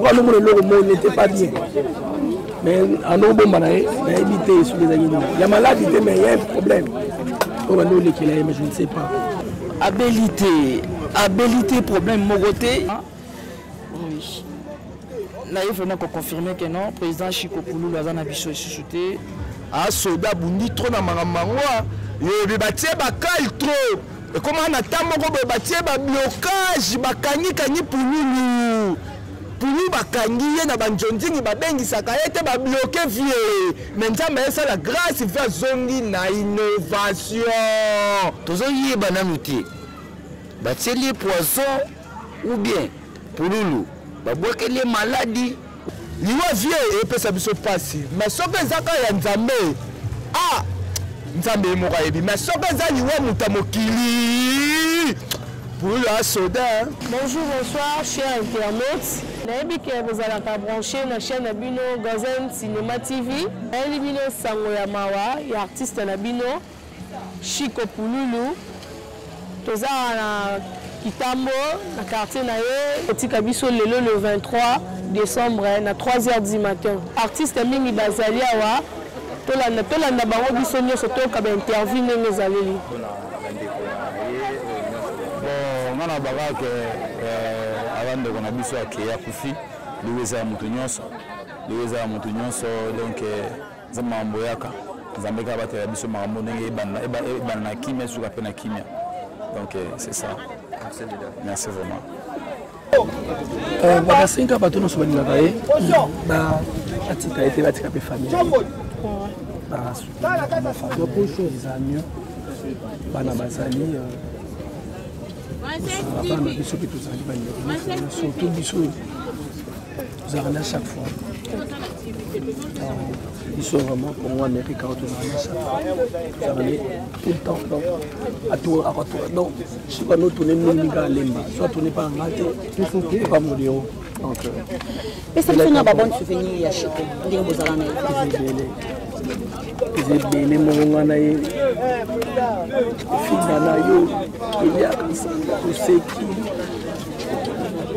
Pourquoi nous le monde n'était pas bien. Mais en bon on a évité sur les animaux. Il y a maladie, mais il y a un problème. Mais je ne sais pas. Habilité, problème, Mogoté. Oui. Là, il faut confirmer que non, le président Chico Poulou a un avis suscité. Ah, soldat Bundi trop na mangwa. Yo batie bakal trop. Et comment on attend moko batie ba blocage bakani Poulou. Poulou bakangi na banjonzingi babengi sakayete ba bloquer vie. Maintenant mais ça la grâce il fait zongi na innovation. Tozo yeba na muti. Batie les poisons ou bien Poulou. Baboke les maladies. Liwa vie et peut ça biso passer. Mais soka zaka ya nzambe. Ah, nzambe moka yebi. Mais soka za liwa mutamokili. Pour la soda. Bonjour, bonsoir, chers internautes. Nayebi que vous allez brancher la chaîne Nabino Gozen Cinéma TV. Nabino Sangoya Mawa, et artiste Nabino Chico Poulou. Toza na Kitambo, na quartier Naye, petit Kabiso Lelo le 23 décembre, à 3h du matin. Artiste Mingi Bazali Awa, Tolanda Bango Bisonio Soto Kaba interview Nengo Zaleli. Bon, on a barak avant de qu'on a biso à Koufi, Louisa Moutounios, donc Zamamboyaka, Zambeka Batera Biso Maramone et Banna Kimia sous la peine à Kimia. Donc c'est ça. Merci vraiment. Bakasenga bato no sobanila bae ba atika ete batika pe famille ba famille pour chose amio bana bazali bana biso pe tozali bana surtout biso tozali à chaque fois ils sont vraiment pour moi Amérique tout le temps donc à tout donc je sais pas nous tourner nous soit tourner pas en raté il faut pas mourir donc et ça fait un bon souvenir à Chico de vous allez les moments na ye finana yo il y a comme ça tout ce qui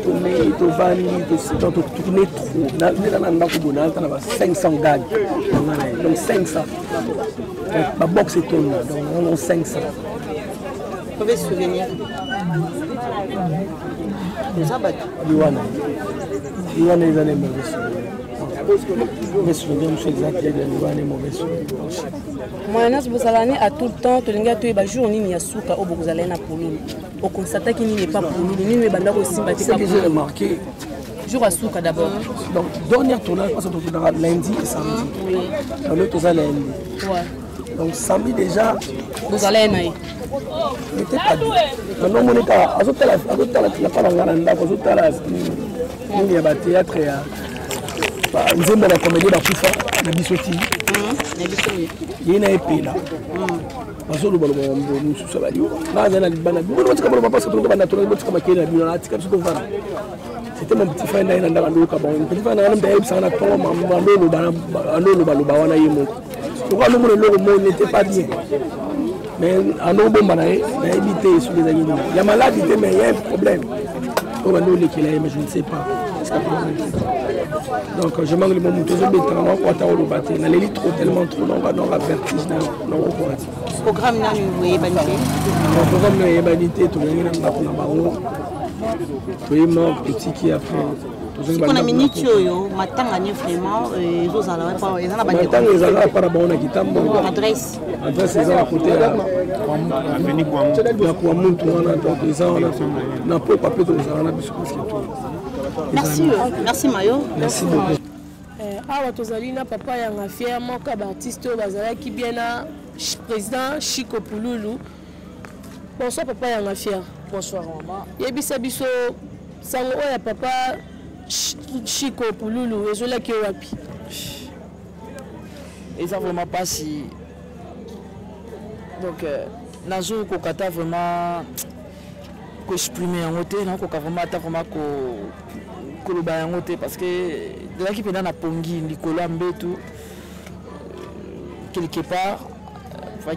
tourner tourner trop 500 gags donc 500 ma boxe tourne donc on a 500 mauvais souvenir déjà battu Iwana ils ont des mauvais souvenirs. Mais souvenir, je suis exact, il y a des mauvais souvenirs. Moi, vous allez à tout le temps, tu l'as dit, jour ni Yasuka, au vous allez à Poulou. Au constater qu'il n'est pas Poulou, ni ne va aussi sympathique. C'est que j'ai remarqué. Jour à Souka d'abord. Donc, dernier tournage, parce que tu tourneras lundi et samedi. Donc, l'autre, tu as lundi. Ouais. Donc, samedi déjà. Vous allez à Naï. N'était pas dit. Donc, non, mon état, à tout à l'heure, à théâtre et à. Nous avons la comédie de la Koufa, la Bissoti. Il y a une épée là. C'était mon petit frère qui a petit frère n'était pas bien. Mais en bon on a évité sur les animaux. Il y a maladie, mais il y a un problème. Mais je ne sais pas. Donc je manque le moment où je vais l'élite trop tellement trop long, on va vertige. Le programme n'a eu banité. Le programme n'a eu banité, tout le monde a mort petit qui a fait. Si on a minute yo, matin gagné vraiment les autres alors pas ils en a banité. Matin les alors pas bon na kitambo. Adresse. Adresse c'est à côté là. Avenue Kouamou tout on a donc ils ont na pas papier de ça on a bisous parce que tout. Merci Mayo. Merci beaucoup. Awa tozali na papa yanga fièrement ka artiste bazala ki bien na président Chico Poulou. Bonsoir papa yanga fier. Bonsoir maman. Yebisa biso sango oya papa Chico Poulou ezola ki wapi. Et ça vraiment pas si donc nazo kokata vraiment ko exprimer en côté non ko vraiment ta vraiment ko lo ba en côté parce que de là qui pendant na pongi Nicolas Mbetu quelque part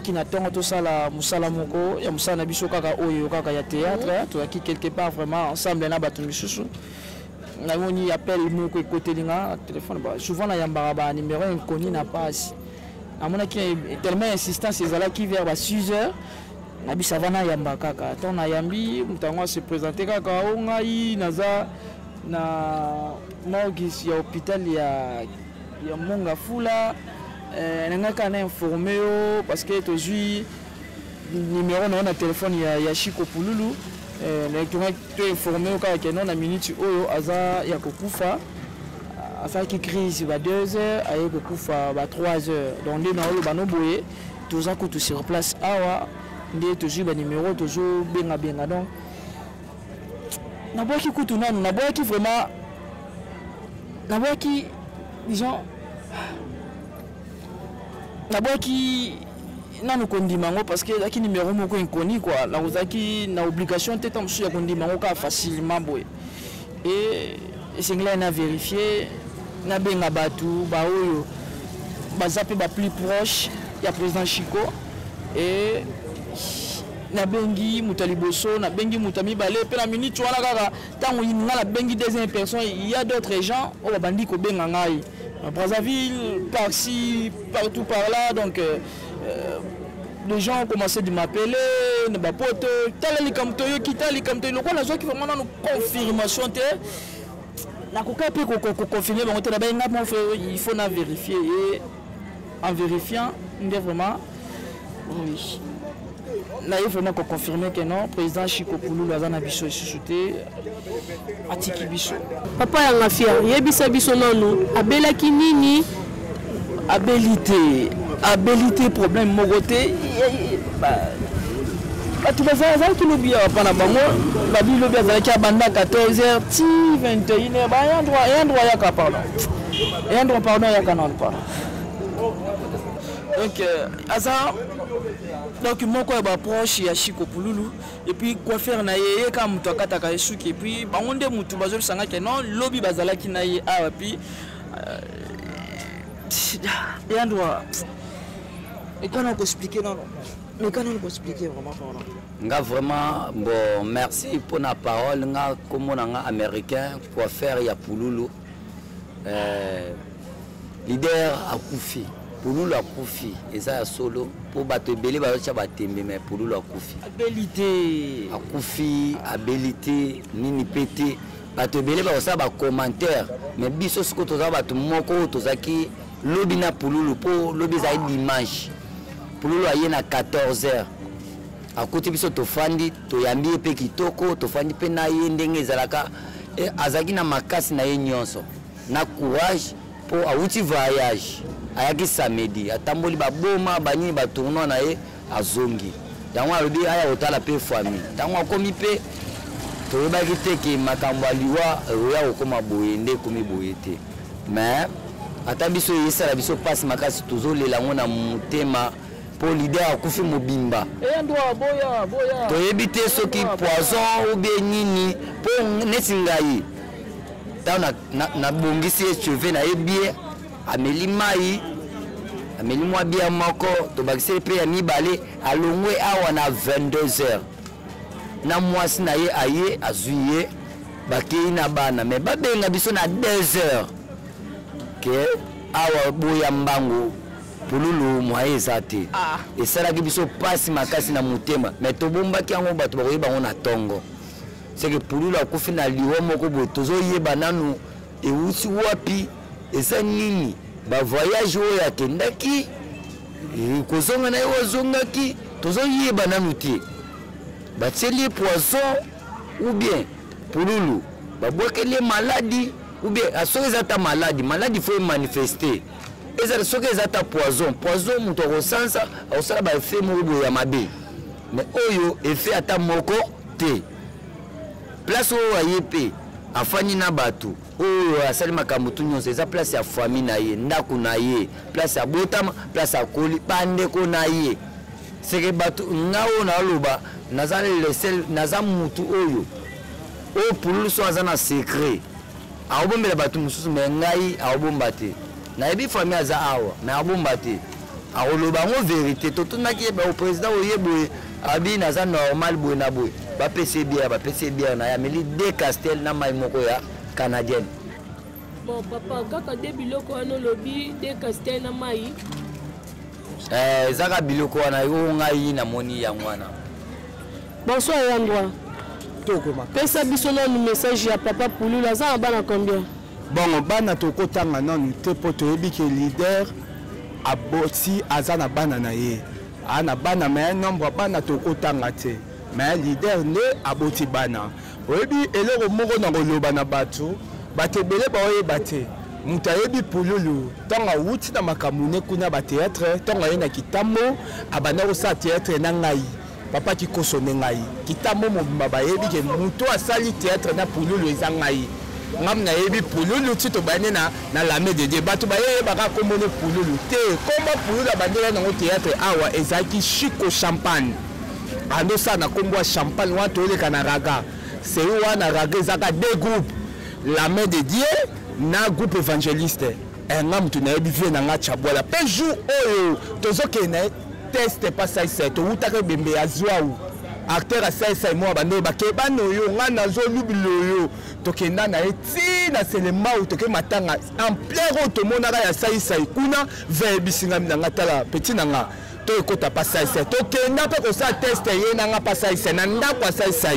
qui n'attend tout ça la musala moko ya musala biso kaka oyo kaka ya théâtre to qui quelque part vraiment ensemble na batu misusu namoni appel moko ekotelinga téléphone souvent na yambaka ba numéro inconnu na passe namonaki tellement insistance ezalaki vers 6 heures nabisa vana yamba kaka to na yambi mutango se présenter kaka o ngai naza na morgue ya hôpital ya Monga Fula nangaka na informé parce que tozui numéro na téléphone ya Chico Pululu tu informé kaka non na minute oyo aza ya kokufa afaki crise ba 2 heures aye kokufa ba 3 heures donc nde na oyo banoboye toza kutu sur place awa nde tozui ba numéro tozo benga donc naboyaki kutu nanu naboyaki vraiment naboyaki disons naboyaki nanu kondimango parce que zaki numéro moko inconnu quoi na ozaki na obligation tete mosu ya kondimango ka facilement boye et singla na vérifier na benga batu ba oyo bazape ba plus proche ya président Chico et na bengi mutaliboso na bengi mutami balé pe na minute wana kaka tango yinga la bengi deuxième personne il y a d'autres gens au bandi ko benga ngai Brazzaville par-ci partout par là donc les gens ont commencé de m'appeler ne ba pote tali comme toyo kitali comme toyo quoi la joie qui vraiment nous confirmation té la coca peut confirmer bon té là il faut na vérifier et en vérifiant on dit vraiment oui là il faut vraiment confirmer que non président Chico Pululu azana biso sous-souté atiki biso papa yanga fier yebisa biso nanu abelaki nini abilité problème mogoté tu vas faire qui lobby pas na bango babi lobby azalaki abanda 14h ti 21h ba endroit yaka pardon yaka non pardon donc donc moko ba proche ya Chico Pululu et puis quoi faire na yeye ka mutu akataka esuki et puis bango nde mutu bazo sanga ke non lobby bazalaki na ye awa puis et un droit et quand on peut expliquer non mais quand on peut expliquer vraiment nga vraiment bon merci pour la parole nga comme on américain quoi faire ya Pululu leader akufi Pululu akufi eza ya solo pour bato belé ba cha batembe mais Pululu akufi abilité nini pété bato belé ba sa ba commentaire mais biso siko toza bato moko tozaki lobby na Pululu po lobby za dimanche Pululu aye na 14h akuti biso tofandi toyambi pe kitoko tofandi pe na ye ndenge ezalaka azaki na makasi na ye nyonso na courage po awuti voyage ayaki samedi atamboli baboma banini batourno na ye azongi yango alobi aya otala pe famille tango akomi pe toyebaki te ke makambo aliwa oya okoma boye nde komi boye te mais ata biso yesala biso pasi makasi tozolela ngo na motema po leader akufi mobimba toyebi te soki poison ou bien nini po neti ngai ntango nabongisi ye cheve na ye bie ameli mai ameli mwa bia moko tobakisi mpe ya mibale alongwe awa na 22h na mwasi na ye aye azwi ye bakei na bana me babenga biso na 2h ke awa boya mbango Pululu mwaye eza te esalaki biso pasi makasi na motema me tobombaki yango bato bakoyeba ngo na ntongo seke Pululu akufi na liwa moko boye tozoyeba nanu ewuti wapi eza nini bavoyage oyo akendaki kozonga na ye ozongaki tozoyeba nanu te batieli ye poison ou bien Pululu babwakeli ye maladi ou bien soki eza ta maladi faut manifester ezala soki eza ta poison moto akosansa akosala baefe moko boye ya mabe mais oyo efe ata moko te place oyo aye mpe afani na bato oyo asali makambo tu nyonso eza place ya famille na ye ndako na ye place ya botama place ya koli bandeko na ye seke bato nga oyo naoloba naza mutu oyo Pululu so aza na secret aobombela bato mosusu me ngai aobomba te nayebi famille aza awa me abomba te aoloba ngo vérité totundaki yeba président oye boye abi naza normal boye na boye bapesi bière na ya meli de castel na mai moko ya canadienne. Bon, papa, kaka de biloko wana lobi de castel na mai. Zaka biloko wana yo ngai na moni ya mwana. Bonsoir Yandwa. Pesa biso na message ya papa Pululu za bana combien? Bon, bana toko tanga nanu te poto yebi ke leader aboti azana bana na ye. Ana bana mais nombre bana toko tanga te. Mais leader ne aboti bana. Oyebi eloko moko na koloba na bato. Batebele ba oyeba te. Muta yebi Pululu tanga wuti na makamune kuna ba théâtre tanga ye na Kitambo abana ko sa théâtre na ngai. Papa qui kosone ngai Kitambo mobimba ba yebi ke muto asali théâtre na Pululu eza ngai. Ngam na yebi Pululu tito bane na lame de Dieu bato ba ye baka komone Pululu te komba Pululu abandela na théâtre awa ezaki Chico Champagne ando sa na kombo champagne wa toleka na raga c'est wana raga ezaka deux groupes lame de Dieu na groupe évangéliste ngam tu na yebi vie na nga chabwala pe jour oyo tozoke na test pas ça c'est to utaka bembe azwa ou acteur a ça moi bande ba ke bano yo nga nazo lubilo yo tokenda na eti na selema ou toke matanga en plein route mona ya ça kuna ve bisinga nga tala petit nanga to ekota pas ça c'est tokenda pe ko sa test ye na nga pas ça c'est na ndako ça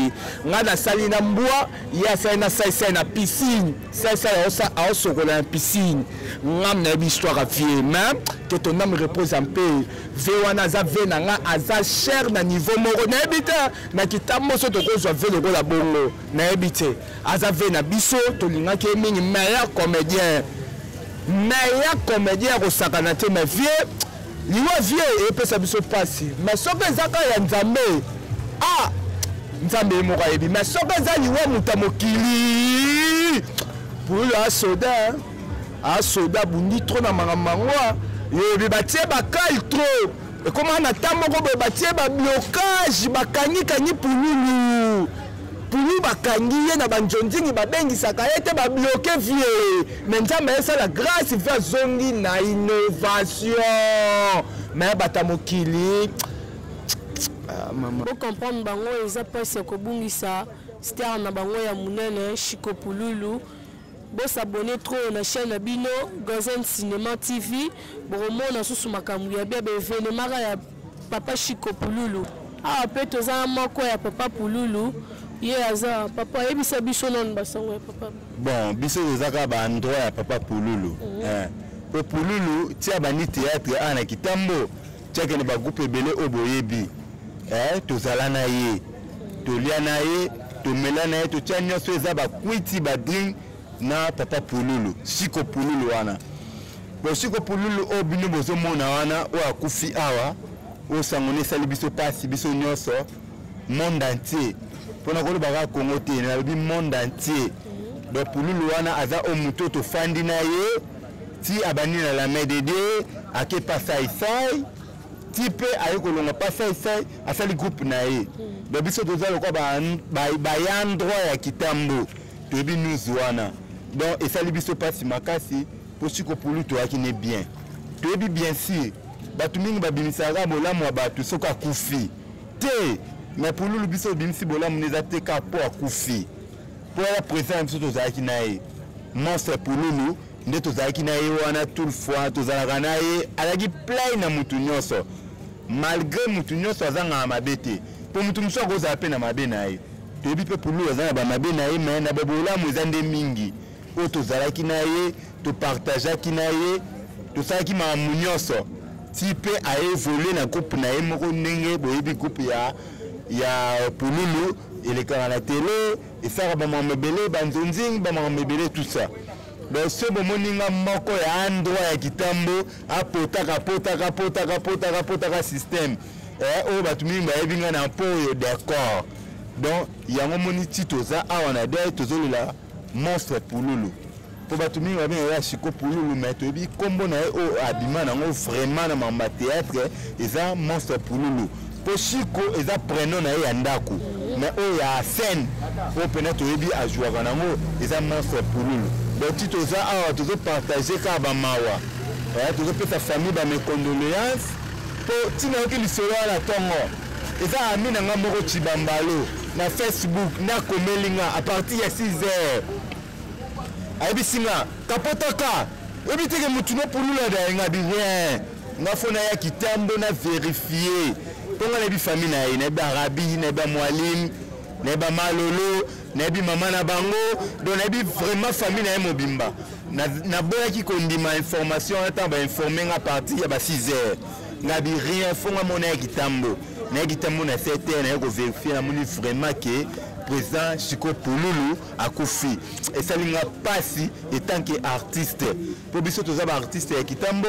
nga na sali na mbwa ya ça na ça na piscine ça osa a osokola na piscine ngam na histoire vie même que ton âme repose en paix vewana za vena nga aza cher na niveau moko na ebita na Kitambo so to ko zo velo ko la bongo na ebite aza vena biso to linga ke mingi meilleur comédien ko sakana te ma vie liwa vie e pesa biso pasi mais soka zaka ya nzambe nzambe moko ebi mais soka za liwa mutamokili pour la soda bundi trop na mangwa yebi batie bakali trop et comment na tamoko be batie ba blocage bakangi Pululu bakangi ye na banjonjingi babengisaka ete ba bloquer vie mais nzambe esa la grâce va zongi na innovation mais batamokili maman pour comprendre bango eza pasi ko bungisa star na bango ya munene Chico Pululu. Bon s'abonner trop na chaîne Bino Gozen Cinéma TV boromona susu makambu ya bebe événement ya papa Chico Pululu pe toza moko ya papa Pululu ye aza papa ebisa biso non basango ya papa bon biso ezaka ba endroit ya papa Pululu po Pululu tia bani théâtre ana Kitambo tiake ne ba groupe ebele oboyebi tozala na ye tolia na ye tomela na ye totia nyonso eza ba kwiti ba drink na papa Pululu Chico Pululu wana bo Chico Pululu o bino bozo mona wana o akufi awa o sangone sali biso pasi biso nyonso monde entier pona ko ba Congo te na bi monde entier do Pululu wana aza o muto to fandi na ye ti abani na la main de Dieu ake pasa isai ti pe ayi ko longa pasa isai asali groupe na ye do biso tozalo ko ba yandroit ya Kitambo to bi nous wana. Donc, et ça lui se passe makasi pour Chico Pululu to akine bien. To ebi bien sûr. Batu mingi babimisaka bolamu wa batu soka kufi. Te, mais Pululu biso bimisi bolamu neza te ka po akufi. Pour la présence biso to zaki na ye. Monstre Pululu nde to zaki na ye wana tout le fois to zalaka na ye alaki plein na mutu nyonso. Malgré mutu nyonso azanga mabete. Po mutu mso ko za pe na mabe na ye. To ebi pe Pululu azanga ba mabe na ye mais na bolamu ezande mingi. To zalaki na ye to partageaki na ye to salaki makambo nyonso ti pe aévolue na groupe na ye moko ndenge boyebi groupe ya Pululu elekaka na télé esaka bamakambo ebele banzonzingi bamakambo ebele tout ça donc so bomoninga moko ya endroit ya Kitambo apotaka système oyo bato mingi bayebi nga na mpo oyo d'accord donc yango moni ti toza awa na de tozolela monstre Pululu po batu mingi ba bien ya Chico Pululu mais to bi kombo na o abima na ngo vraiment na mamba théâtre eza monstre Pululu po Chico eza prénom na ya ndako mais o ya scène o pena to bi a jouer na ngo eza monstre Pululu donc ti toza awa tozo partager ka ba mawa tozo pesa famille ba mes condoléances po ti na ki lisolo la tongo eza ami na nga moko Chibambalo na Facebook na komelinga à partir ya 6h ayebisinga kapotaka ebiteke mutu no pulula da nga bien nga fona ya kitambo na vérifier ponga na bi famille na ye na ba rabi na ba mwalim na ba malolo na bi mama na bango donc na bi vraiment famille na ye mobimba na boya ki kondima information ata ba informer nga partir ya ba 6 heures nga bi rien fonga mona ya kitambo na na 7 heures na ko vérifier na moni vraiment que président Chiko Pululu a Kofi et ça linga passi étant que artiste pour biso tous les artistes ya kitambo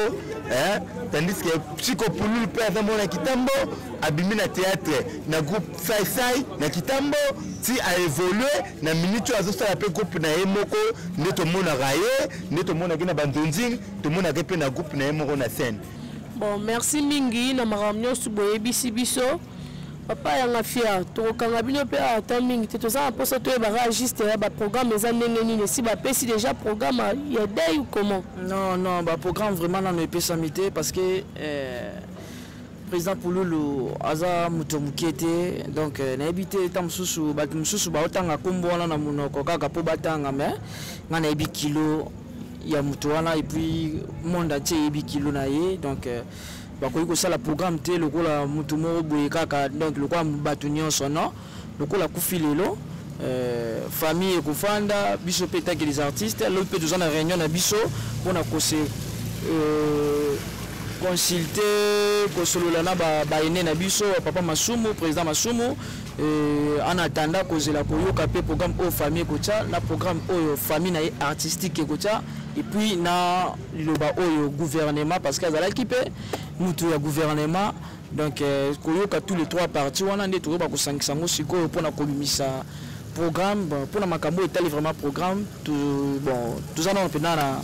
tandis que Chiko Pululu peut avoir mon kitambo abimi na théâtre na groupe Sai Sai na kitambo si a évolué na minute azo ça pe groupe na emoko neto mona raye neto mona kina bandonjing to mona ke pe na groupe na emoko na scène. Bon, merci mingi na maramnyo suboye biso. Papa yanga fier to kanga bino pe ata mingi te to za posa to ba registre ba programme za ndenge nini si ba pesi déjà programme ya day ou comment? Non, ba programme vraiment na pesa mité parce que président Pululu aza muto mukete donc na ebité tamsusu ba mususu ba otanga kombona na munoko kaka po batanga mais ngana ebi kilo ya muto wana et puis monde entier ebi kilo na ye donc bakoki kosala programme te lokola mutu moko boye kaka donc lokola bato nyonso non lokola kufi lelo famille ekofanda biso pe taki les artistes l'autre pe toza na réunion na biso mpona kose consulter kosolola na baene na biso papa Masumu président Masumu en attendant kozela koyoka pe programme o famille kocha na programme o famille na artistique kocha et puis na loba o gouvernement parce que azalaki pe mutu ya gouvernement donc koyoka tous les trois parties wana nde tokoba kosangisa ngo sikoyo mpona kobimisa programme mpona makambo etali vraiment programme bon tozana mpena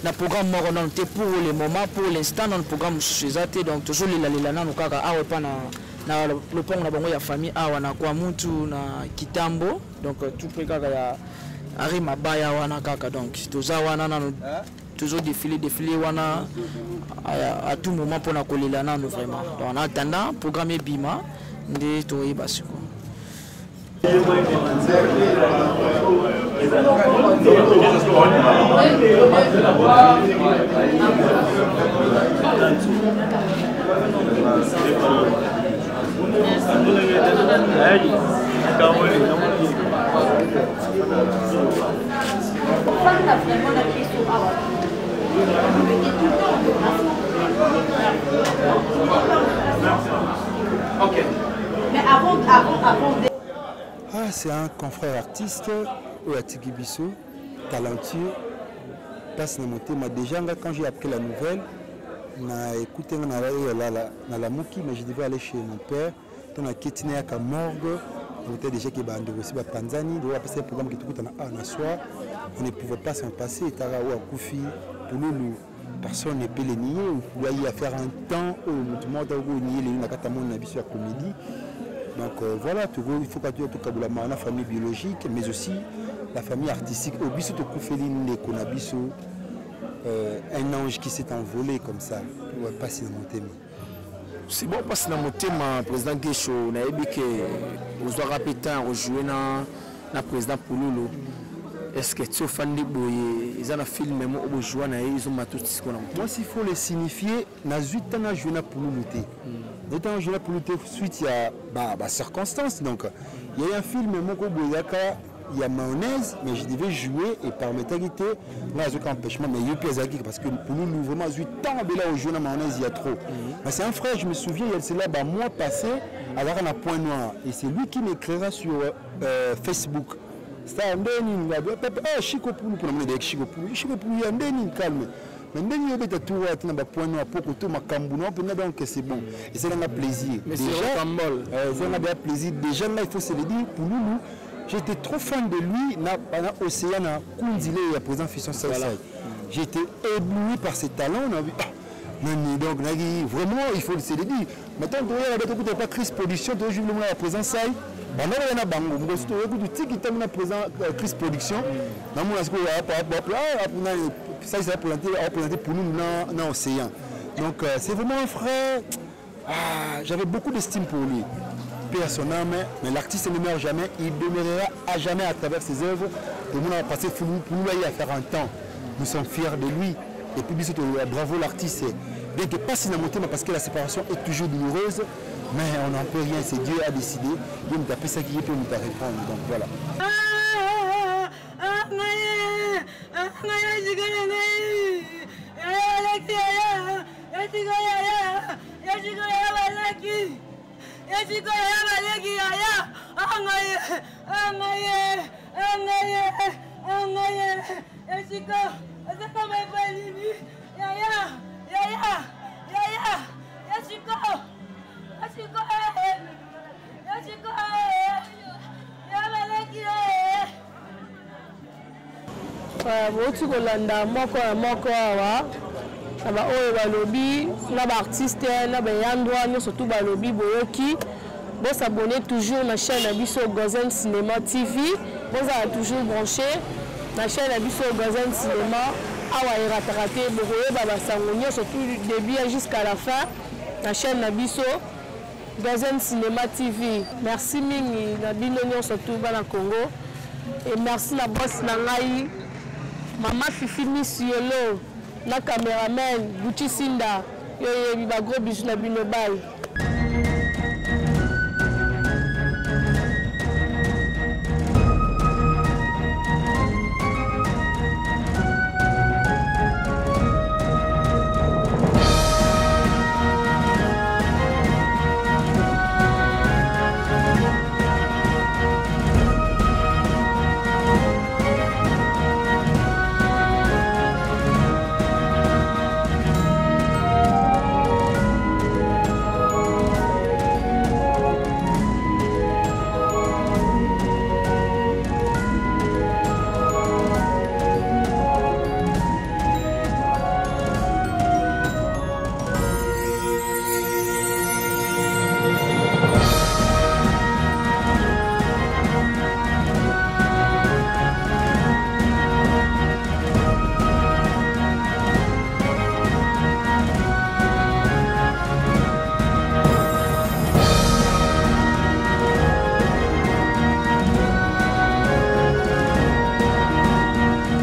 na programme moko non te pour le moment pour l'instant dans le programme suzate donc toujours lela nanu kaka awa pa na lopango na bango ya famille awa na kwa mutu na kitambo donc tout près kaka ya ari mabaya wana kaka donc toza wana nanu toujours défiler wana à tout moment pour na kolela nanu vraiment donc en attendant programme bima nde toyeba siko. Ah, c'est un confrère artiste au Atikibiso, talentueux. Passe na monté, mais déjà quand j'ai appris la nouvelle, na écouté na la Mouki, mais je devais aller chez mon père. Dans la Kétiné à Morgue, on était déjà qui bande aussi à Panzani, de passer un programme qui tout en soir. On ne pouvait pas s'en passer. Taraou à Koufi, pour nous, personne ne peut les nier. On pouvait y faire un temps où tout le monde a nié les Nakatamon n'a sur la comédie. Donc voilà, il faut pas dire tout cas la famille biologique, mais aussi la famille artistique. Au biso de Koufeline, les Konabiso, un ange qui s'est envolé comme ça, pour passer dans mon thème. C'est bon parce que dans mon thème, président Guécho, on a dit que vous aurez répété rejouer na président Pululu. Est-ce que tu es fan de Boye? Ils ont un film même où jouer ils ont matou ce qu'on a. Moi, s'il faut les signifier, na 8 ans à jouer na Pululu. 8 ans à jouer na Pululu suite à bah circonstances. Donc il y a un film Moko Boyaka. Il y a mayonnaise, mais je devais jouer et par mes taguités, là, j'ai aucun empêchement, mais il y a eu plus parce que pour nous, vraiment, 8 ans, là, au jeu de mayonnaise, il y a trop. Mais c'est un frère, je me souviens, il y a là, mois passé, alors on a point noir. Et c'est lui qui m'écrira sur Facebook. C'est un déni, Chico Poulou, pour l'amener avec Chico Poulou, il y a un déni, calme. Mais il y a des tours, il y a un point noir, pour que tout ma cambouna, donc c'est bon. Et c'est un plaisir. Mais c'est un bol. C'est un plaisir. Déjà, là, il faut se le dire, pour nous, j'étais trop fan de lui pendant Océan à Koundile et à présent Fisson Saïsaï. J'étais ébloui par ses talents. On a vu, donc vraiment, il faut se le dire. Maintenant, on n'a pas Chris Production, tu joues le à présent Saï. On a Bango, on a du tic qui termine à présent Chris Production. On a ça, c'est présenté pour nous dans Océan. Donc, c'est vraiment un frère. J'avais beaucoup d'estime pour lui. Personne, mais l'artiste ne meurt jamais, il demeurera à jamais à travers ses œuvres Tout le monde a passé pour nous à faire un temps. Nous sommes fiers de lui. Et puis, bravo l'artiste. Bien que pas si monté, parce que la séparation est toujours douloureuse, mais on n'en peut rien. C'est Dieu a décidé. Il nous a fait ça qui est pour nous répondre. Donc voilà. Boti kolanda moko ya moko awa na ba oyo balobi na ba artiste na ba yandwa no surtout balobi boyoki bo s'abonner toujours na chaîne na biso Gozen Cinéma TV vous allez toujours branché na chaîne na biso Gozen Cinéma awa iratarate bokoye baba sangonyo surtout du début jusqu'à la fin na chaîne na biso Gozen Cinéma TV. Merci mingi na bino surtout bana Congo et merci la boss na ngai Maman Fifi Misiolo, la caméraman, Gucci Sinda, yo gros bisous na bino bye.